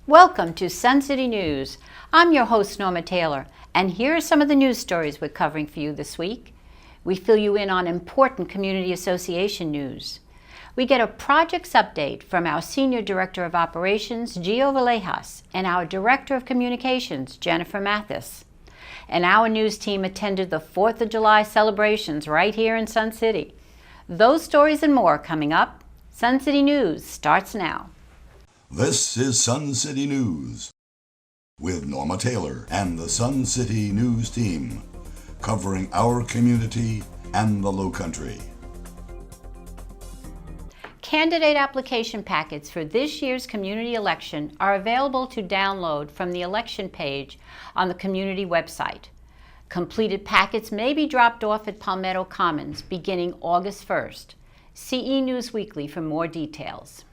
Welcome to Sun City News. I'm your host, Norma Taylor, and here are some of the news stories we're covering for you this week. We fill you in on important community association news. We get a projects update from our Senior Director of Operations, Gio Villejas, and our Director of Communications, Jennifer Mathis. And our news team attended the 4th of July celebrations right here in Sun City. Those stories and more coming up. Sun City News starts now. This is Sun City News with Norma Taylor and the Sun City News team, covering our community and the Lowcountry. Candidate application packets for this year's community election are available to download from the election page on the community website. Completed packets may be dropped off at Palmetto Commons beginning August 1st. See E-News Weekly for more details.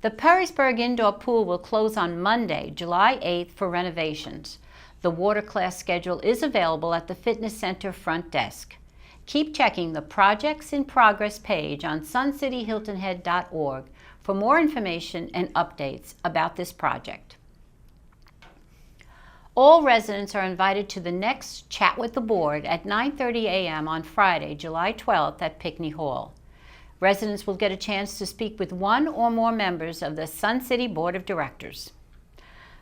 The Perrysburg Indoor Pool will close on Monday, July 8th for renovations. The water class schedule is available at the Fitness Center front desk. Keep checking the Projects in Progress page on suncityhiltonhead.org for more information and updates about this project. All residents are invited to the next Chat with the Board at 9:30 a.m. on Friday, July 12th at Pickney Hall. Residents will get a chance to speak with one or more members of the Sun City Board of Directors.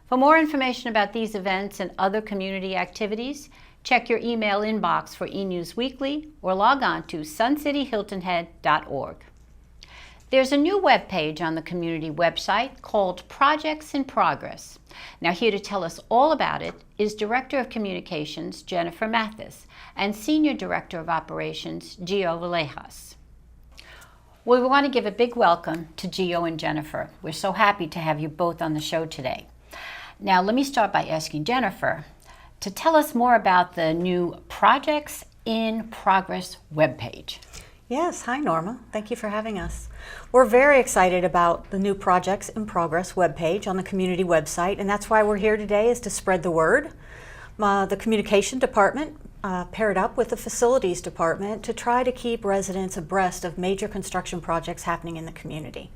For more information about these events and other community activities, check your email inbox for E-News Weekly or log on to suncityhiltonhead.org. There's a new webpage on the community website called Projects in Progress. Now, here to tell us all about it is Director of Communications Jennifer Mathis and Senior Director of Operations Gio Villejas. We want to give a big welcome to Gio and Jennifer. We're so happy to have you both on the show today. Now, let me start by asking Jennifer to tell us more about the new Projects in Progress webpage. Yes, hi Norma. Thank you for having us. We're very excited about the new Projects in Progress webpage on the community website, and that's why we're here today, is to spread the word. The communication department paired up with the facilities department to try to keep residents abreast of major construction projects happening in the community.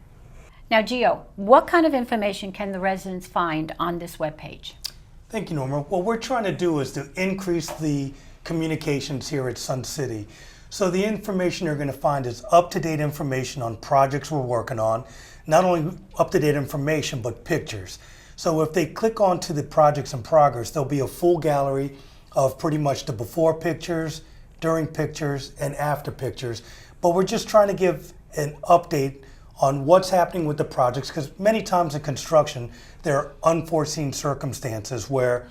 Now, Gio, what kind of information can the residents find on this webpage? Thank you, Norma. What we're trying to do is to increase the communications here at Sun City. So the information you're going to find is up-to-date information on projects we're working on, not only up-to-date information, but pictures. So if they click onto the Projects in Progress, there'll be a full gallery of pretty much the before pictures, during pictures, and after pictures. But we're just trying to give an update on what's happening with the projects, because many times in construction, there are unforeseen circumstances where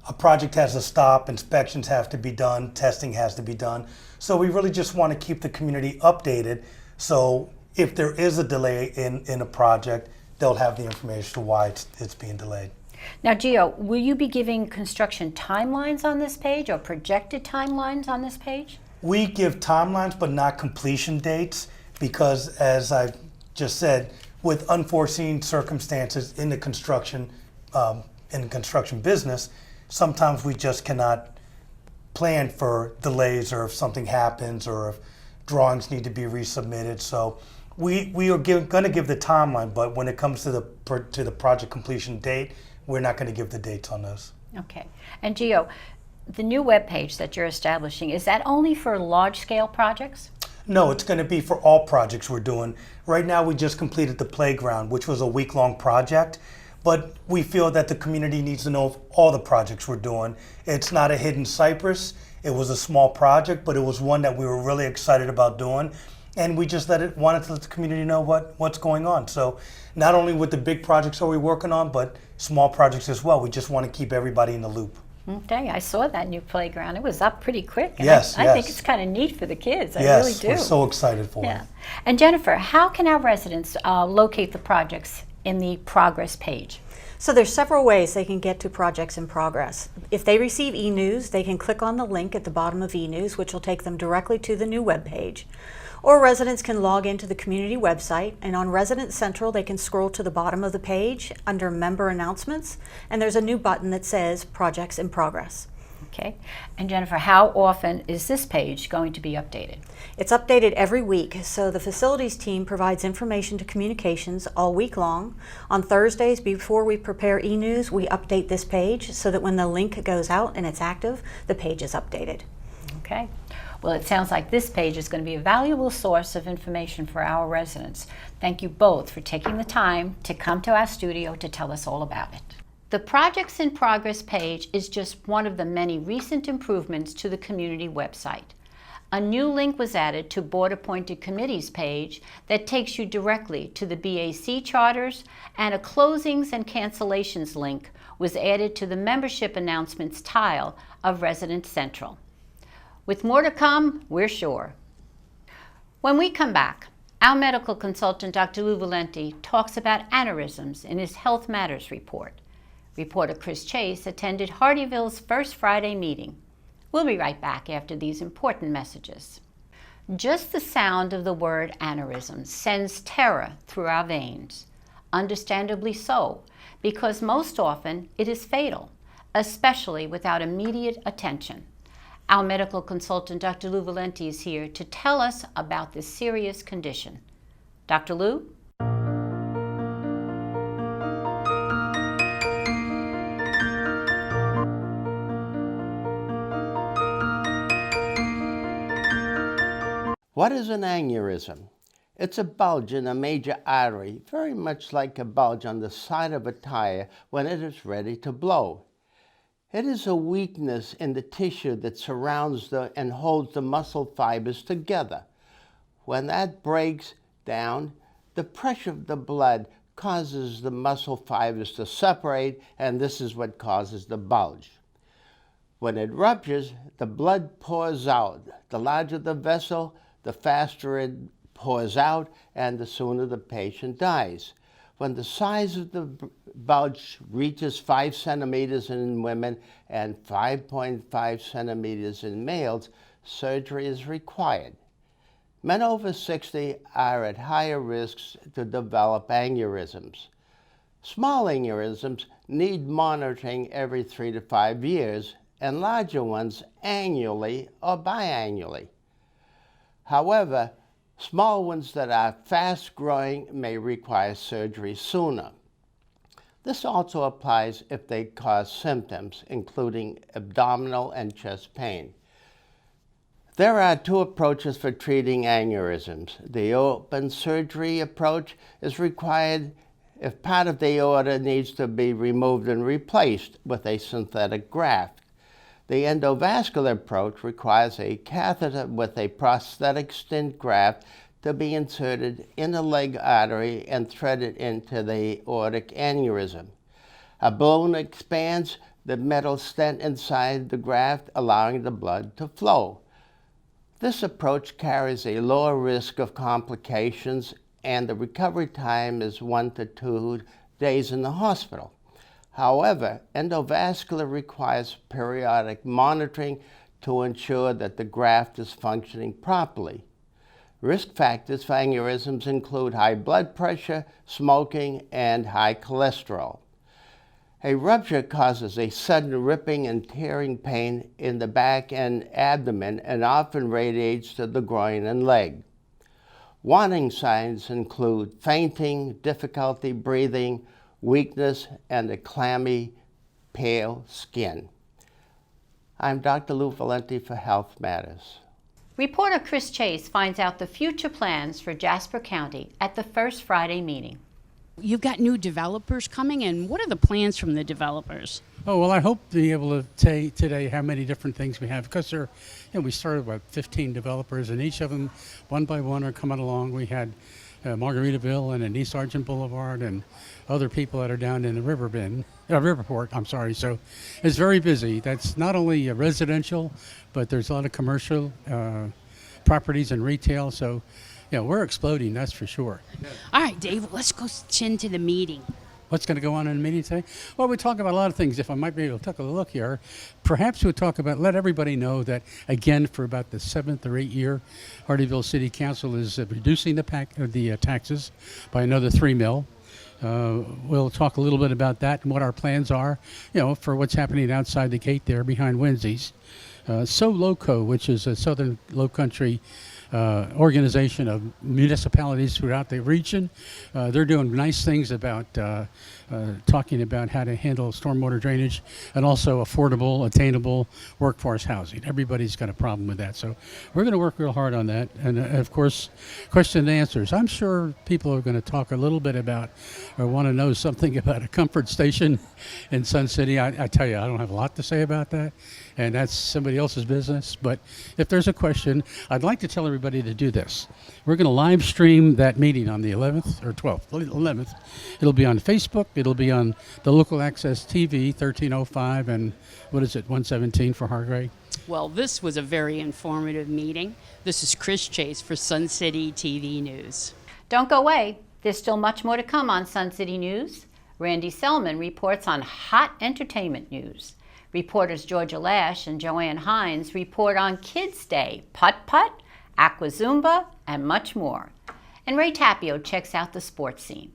a project has to stop, inspections have to be done, testing has to be done. So we really just want to keep the community updated. So if there is a delay in a project, they'll have the information to why it's being delayed. Now, Gio, will you be giving construction timelines on this page or projected timelines on this page? We give timelines, but not completion dates, because as I just said, with unforeseen circumstances in the construction business, sometimes we just cannot plan for delays, or if something happens, or if drawings need to be resubmitted. So we are going to give the timeline, but when it comes to the project completion date, we're not going to give the dates on those. Okay. And Gio, the new webpage that you're establishing, is that only for large-scale projects? No, it's going to be for all projects we're doing. Right now, we just completed the playground, which was a week-long project, but we feel that the community needs to know of all the projects we're doing. It's not a hidden cypress. It was a small project, but it was one that we were really excited about doing. And we just wanted to let the community know what's going on. So not only with the big projects are we working on, but small projects as well. We just want to keep everybody in the loop. Okay, I saw that new playground. It was up pretty quick. And Yes, I think it's kind of neat for the kids. I really do. Yes, we're so excited for it. And Jennifer, how can our residents locate the projects in the Progress page? So there's several ways they can get to Projects in Progress. If they receive e-news, they can click on the link at the bottom of e-news, which will take them directly to the new webpage. Or residents can log into the community website, and on Resident Central they can scroll to the bottom of the page under Member Announcements, and there's a new button that says Projects in Progress. Okay. And Jennifer, how often is this page going to be updated? It's updated every week, so the facilities team provides information to communications all week long. On Thursdays, before we prepare e-news, we update this page so that when the link goes out and it's active, the page is updated. Okay. Well, it sounds like this page is going to be a valuable source of information for our residents. Thank you both for taking the time to come to our studio to tell us all about it. The Projects in Progress page is just one of the many recent improvements to the community website. A new link was added to Board Appointed Committees page that takes you directly to the BAC charters, and a closings and cancellations link was added to the membership announcements tile of Resident Central. With more to come, we're sure. When we come back, our medical consultant, Dr. Lou Valenti, talks about aneurysms in his Health Matters report. Reporter Chris Chase attended Hardyville's first Friday meeting. We'll be right back after these important messages. Just the sound of the word aneurysm sends terror through our veins. Understandably so, because most often it is fatal, especially without immediate attention. Our medical consultant, Dr. Lou Valenti, is here to tell us about this serious condition. Dr. Lou? What is an aneurysm? It's a bulge in a major artery, very much like a bulge on the side of a tire when it is ready to blow. It is a weakness in the tissue that surrounds and holds the muscle fibers together. When that breaks down, the pressure of the blood causes the muscle fibers to separate, and this is what causes the bulge. When it ruptures, the blood pours out. The larger the vessel, the faster it pours out, and the sooner the patient dies. When the size of the bulge reaches 5 centimeters in women and 5.5 centimeters in males, surgery is required. Men over 60 are at higher risks to develop aneurysms. Small aneurysms need monitoring every 3 to 5 years, and larger ones annually or biannually. However, small ones that are fast-growing may require surgery sooner. This also applies if they cause symptoms, including abdominal and chest pain. There are 2 approaches for treating aneurysms. The open surgery approach is required if part of the aorta needs to be removed and replaced with a synthetic graft. The endovascular approach requires a catheter with a prosthetic stent graft to be inserted in the leg artery and threaded into the aortic aneurysm. A balloon expands the metal stent inside the graft, allowing the blood to flow. This approach carries a lower risk of complications, and the recovery time is 1 to 2 days in the hospital. However, endovascular requires periodic monitoring to ensure that the graft is functioning properly. Risk factors for aneurysms include high blood pressure, smoking, and high cholesterol. A rupture causes a sudden ripping and tearing pain in the back and abdomen and often radiates to the groin and leg. Warning signs include fainting, difficulty breathing, weakness, and a clammy, pale skin. I'm Dr. Lou Valenti for Health Matters. Reporter Chris Chase finds out the future plans for Jasper County at the first Friday meeting. You've got new developers coming, and what are the plans from the developers? Oh, well, I hope to be able to say today how many different things we have, because we started with 15 developers, and each of them, one by one, are coming along. We had Margaritaville and East Sargent Boulevard and other people that are down in the Riverport, so it's very busy. That's not only residential, but there's a lot of commercial properties and retail, so we're exploding, that's for sure. All right, Dave, let's go into the meeting. What's going to go on in the meeting today? Well, we talk about a lot of things. If I might be able to take a look here, perhaps we'll talk about, let everybody know that, again, for about the 7th or 8th year, Hardyville City Council is reducing the taxes by another $3 million. We'll talk a little bit about that and what our plans are, for what's happening outside the gate there behind Wednesday's. So Loco, which is a Southern Low Country organization of municipalities throughout the region. They're doing nice things about talking about how to handle stormwater drainage and also affordable, attainable workforce housing. Everybody's got a problem with that. So we're going to work real hard on that. And of course, question and answers. I'm sure people are going to talk a little bit about or want to know something about a comfort station in Sun City. I tell you, I don't have a lot to say about that. And that's somebody else's business. But if there's a question, I'd like to tell everybody to do this. We're going to live stream that meeting on the 11th or 12th, 11th. It'll be on Facebook. It'll be on the local access TV, 1305 and 117 for Hargrave. Well, this was a very informative meeting. This is Chris Chase for Sun City TV News. Don't go away. There's still much more to come on Sun City News. Randy Selman reports on hot entertainment news. Reporters Georgia Lash and Joanne Hines report on Kids Day, putt-putt, aqua zumba, and much more. And Ray Tapio checks out the sports scene.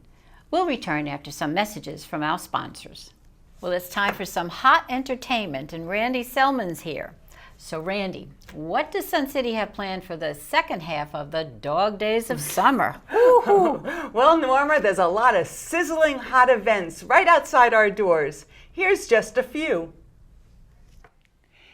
We'll return after some messages from our sponsors. Well, it's time for some hot entertainment, and Randy Selman's here. So Randy, what does Sun City have planned for the second half of the dog days of summer? Well, Norma, there's a lot of sizzling hot events right outside our doors. Here's just a few.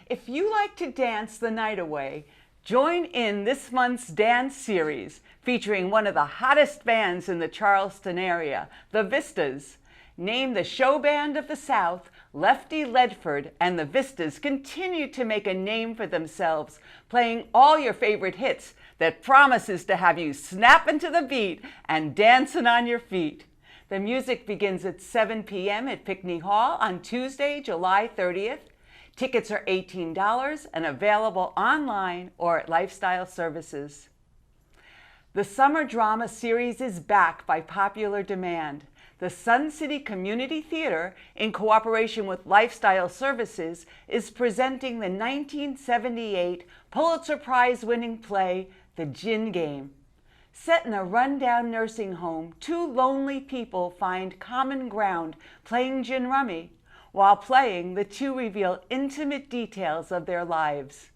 If you like to dance the night away, join in this month's dance series featuring one of the hottest bands in the Charleston area, the Vistas. Named the Show Band of the South, Lefty Ledford and the Vistas continue to make a name for themselves, playing all your favorite hits that promises to have you snapping to the beat and dancing on your feet. The music begins at 7 p.m. at Pickney Hall on Tuesday, July 30th. Tickets are $18 and available online or at Lifestyle Services. The summer drama series is back by popular demand. The Sun City Community Theater, in cooperation with Lifestyle Services, is presenting the 1978 Pulitzer Prize-winning play, The Gin Game. Set in a rundown nursing home, two lonely people find common ground playing gin rummy. While playing, the two reveal intimate details of their lives.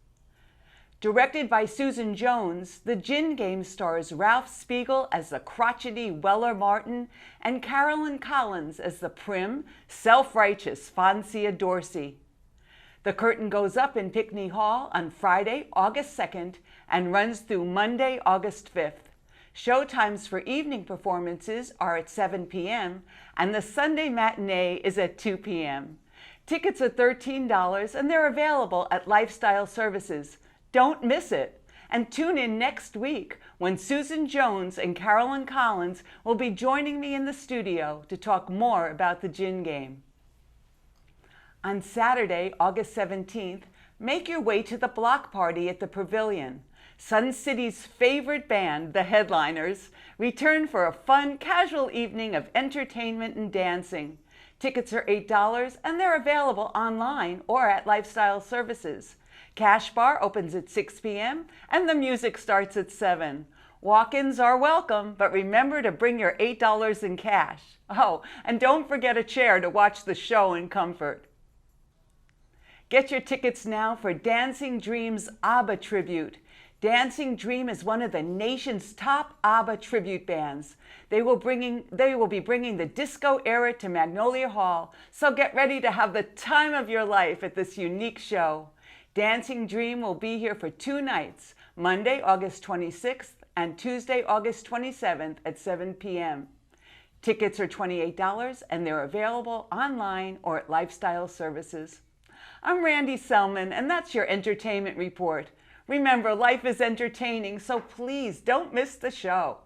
Directed by Susan Jones, The Gin Game stars Ralph Spiegel as the crotchety Weller Martin and Carolyn Collins as the prim, self-righteous Foncia Dorsey. The curtain goes up in Pickney Hall on Friday, August 2nd, and runs through Monday, August 5th. Showtimes for evening performances are at 7 p.m., and the Sunday matinee is at 2 p.m. Tickets are $13, and they're available at Lifestyle Services. Don't miss it. And tune in next week when Susan Jones and Carolyn Collins will be joining me in the studio to talk more about the Gin Game. On Saturday, August 17th, make your way to the block party at the Pavilion. Sun City's favorite band, the Headliners, return for a fun, casual evening of entertainment and dancing. Tickets are $8 and they're available online or at Lifestyle Services. Cash Bar opens at 6 p.m. and the music starts at 7. Walk-ins are welcome, but remember to bring your $8 in cash. Oh, and don't forget a chair to watch the show in comfort. Get your tickets now for Dancing Dream's ABBA Tribute. Dancing Dream is one of the nation's top ABBA tribute bands. They will be bringing the disco era to Magnolia Hall, so get ready to have the time of your life at this unique show. Dancing Dream will be here for 2 nights, Monday, August 26th and Tuesday, August 27th at 7 p.m. Tickets are $28 and they're available online or at Lifestyle Services. I'm Randy Selman, and that's your entertainment report. Remember, life is entertaining, so please don't miss the show.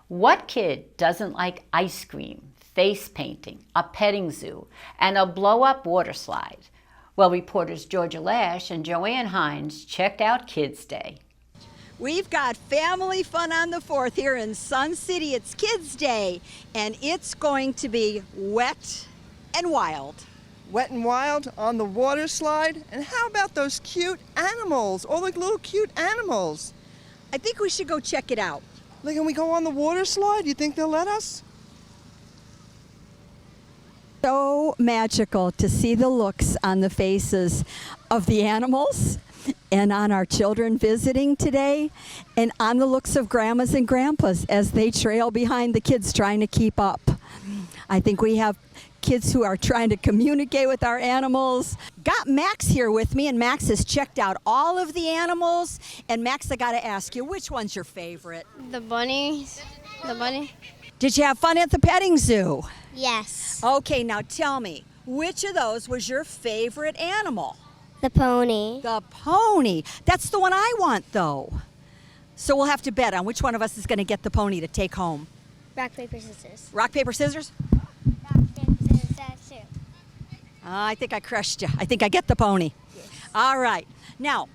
What kid doesn't like ice cream, face painting, a petting zoo, and a blow-up water slide? Well, reporters Georgia Lash and Joanne Hines checked out Kids Day. We've got family fun on the 4th here in Sun City. It's Kids Day, and it's going to be wet and wild. Wet and wild on the water slide? And how about those cute animals? All the little cute animals. I think we should go check it out. Like, can we go on the water slide? You think they'll let us? So magical to see the looks on the faces of the animals and on our children visiting today, and on the looks of grandmas and grandpas as they trail behind the kids trying to keep up. I think we have kids who are trying to communicate with our animals. Got Max here with me, and Max has checked out all of the animals. And Max, I gotta ask you, which one's your favorite? The bunnies. The bunny. Did you have fun at the petting zoo? Yes. Okay, now tell me, which of those was your favorite animal? The pony. The pony. That's the one I want, though. So we'll have to bet on which one of us is going to get the pony to take home. Rock, paper, scissors. Rock, paper, scissors? Rock, paper, scissors, shoot. I think I crushed you. I think I get the pony. Yes. All right. Now,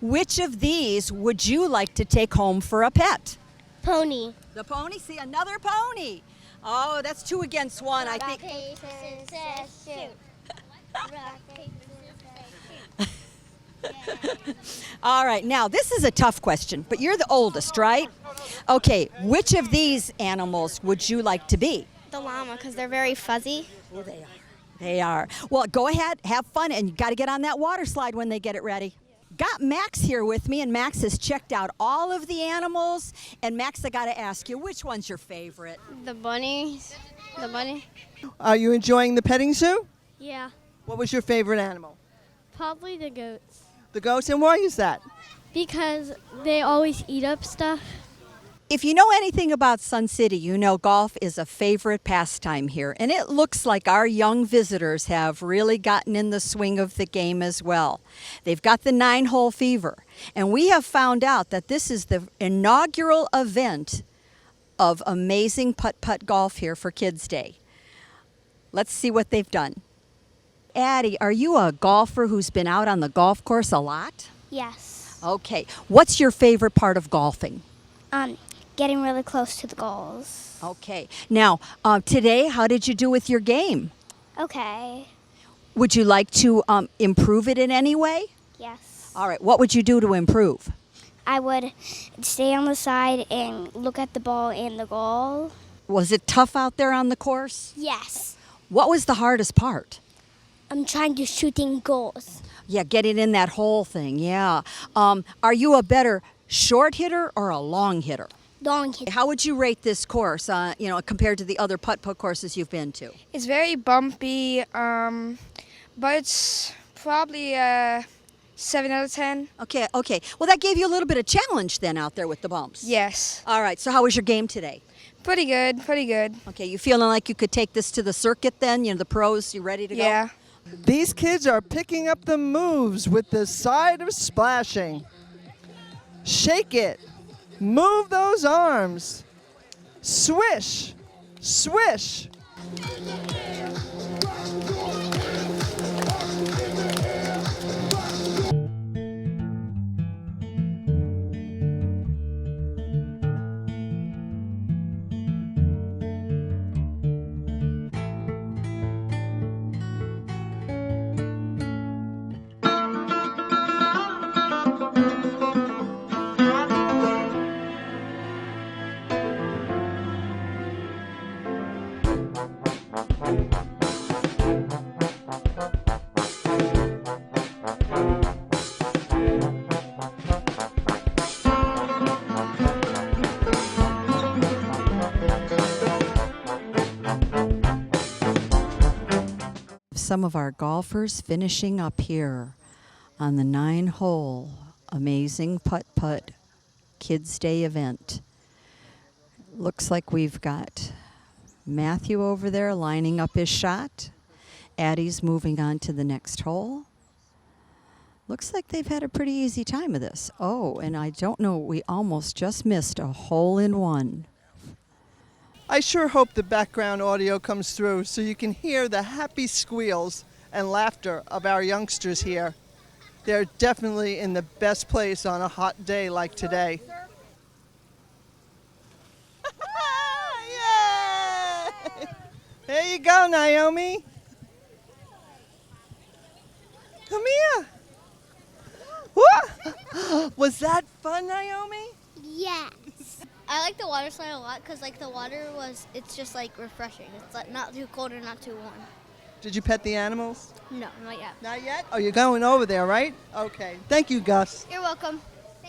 which of these would you like to take home for a pet? Pony. The pony? See, another pony. Oh, that's 2 against 1. I think. Rock, paper, scissors, shoot. Rock, paper, scissors, shoot. All right, now this is a tough question, but you're the oldest, right? Okay, which of these animals would you like to be? The llama, because they're very fuzzy. Oh, they are. They are. Well, go ahead, have fun, and you got to get on that water slide when they get it ready. Got Max here with me, and Max has checked out all of the animals. And Max, I got to ask you, which one's your favorite? The bunnies. The bunny. Are you enjoying the petting zoo? Yeah. What was your favorite animal? Probably the goats. The goats, and why is that? Because they always eat up stuff. If you know anything about Sun City, you know golf is a favorite pastime here, and it looks like our young visitors have really gotten in the swing of the game as well. They've got the 9-hole fever, and we have found out that this is the inaugural event of Amazing Putt-Putt Golf here for Kids Day. Let's see what they've done. Addie, are you a golfer who's been out on the golf course a lot? Yes. Okay. What's your favorite part of golfing? Getting really close to the goals. Okay. Now, today, how did you do with your game? Okay. Would you like to improve it in any way? Yes. All right. What would you do to improve? I would stay on the side and look at the ball and the goal. Was it tough out there on the course? Yes. What was the hardest part? I'm trying to shooting goals. Yeah, getting in that hole thing. Yeah. Are you a better short hitter or a long hitter? Long hit. How would you rate this course, compared to the other putt-putt courses you've been to? It's very bumpy, but it's probably 7 out of 10. Okay. Well, that gave you a little bit of challenge then out there with the bumps. Yes. All right. So how was your game today? Pretty good. Okay. You feeling like you could take this to the circuit then? The pros, you ready to go? Yeah. These kids are picking up the moves with the side of splashing. Shake it. Move those arms. Swish. Swish. Some of our golfers finishing up here on the 9-hole Amazing Putt-Putt Kids Day event. Looks like we've got Matthew over there lining up his shot. Addie's moving on to the next hole. Looks like they've had a pretty easy time of this. Oh, and I don't know, we almost just missed a hole-in-one. I sure hope the background audio comes through so you can hear the happy squeals and laughter of our youngsters here. They're definitely in the best place on a hot day like today. Yay! There you go, Naomi. Come here. What? Was that fun, Naomi? Yes. I like the water slide a lot because like the water it's just like refreshing. It's like not too cold or not too warm. Did you pet the animals? No, not yet. Not yet? Oh, you're going over there, right? Okay. Thank you, Gus. You're welcome.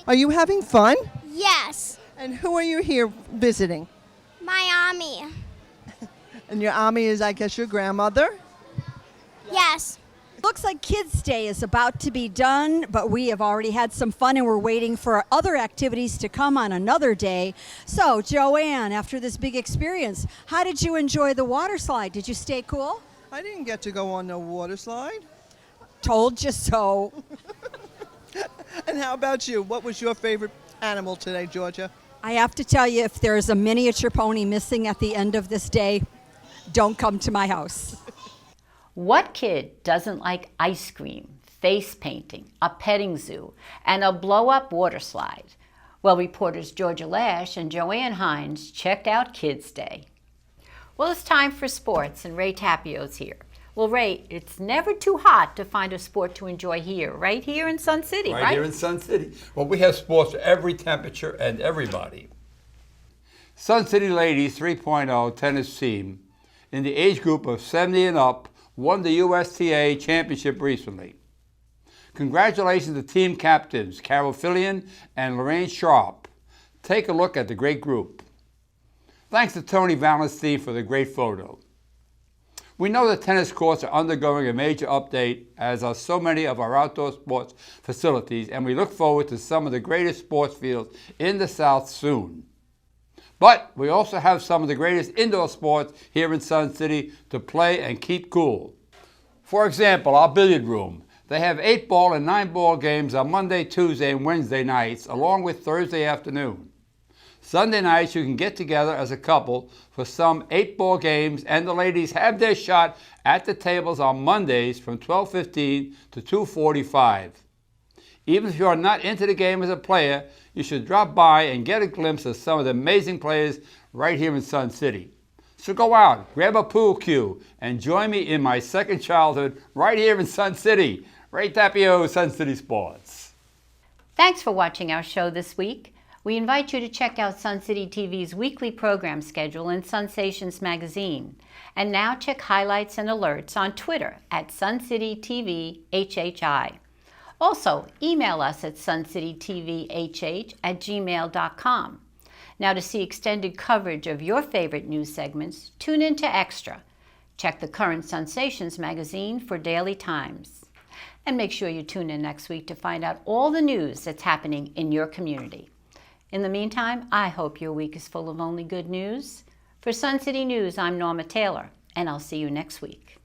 Are you having fun? Yes. And who are you here visiting? My Ami. And your Ami is, I guess, your grandmother? Yes. Looks like Kids Day is about to be done, but we have already had some fun and we're waiting for other activities to come on another day. So, Joanne, after this big experience, how did you enjoy the water slide? Did you stay cool? I didn't get to go on no water slide. Told you so. And how about you? What was your favorite animal today, Georgia? I have to tell you, if there's a miniature pony missing at the end of this day, don't come to my house. What kid doesn't like ice cream, face painting, a petting zoo, and a blow-up water slide? Well, reporters Georgia Lash and Joanne Hines checked out Kids Day. Well, it's time for sports, and Ray Tapio's here. Well, Ray, it's never too hot to find a sport to enjoy here, right here in Sun City, right? Right here in Sun City. Well, we have sports for every temperature and everybody. Sun City Ladies 3.0 tennis team in the age group of 70 and up won the USTA Championship recently. Congratulations to team captains Carol Fillion and Lorraine Sharp. Take a look at the great group. Thanks to Tony Valenstein for the great photo. We know that tennis courts are undergoing a major update, as are so many of our outdoor sports facilities, and we look forward to some of the greatest sports fields in the South soon. But we also have some of the greatest indoor sports here in Sun City to play and keep cool. For example, our billiard room. They have 8-ball and 9-ball games on Monday, Tuesday, and Wednesday nights, along with Thursday afternoon. Sunday nights you can get together as a couple for some 8-ball games, and the ladies have their shot at the tables on Mondays from 12:15 to 2:45. Even if you are not into the game as a player, you should drop by and get a glimpse of some of the amazing players right here in Sun City. So go out, grab a pool cue, and join me in my second childhood right here in Sun City. Ray Tapio, Sun City Sports. Thanks for watching our show this week. We invite you to check out Sun City TV's weekly program schedule in Sunsations magazine. And now check highlights and alerts on Twitter at SunCityTVHHI. Also, email us at suncitytvhh@gmail.com. Now, to see extended coverage of your favorite news segments, tune in to Extra. Check the current Sunsations magazine for daily times. And make sure you tune in next week to find out all the news that's happening in your community. In the meantime, I hope your week is full of only good news. For Sun City News, I'm Norma Taylor, and I'll see you next week.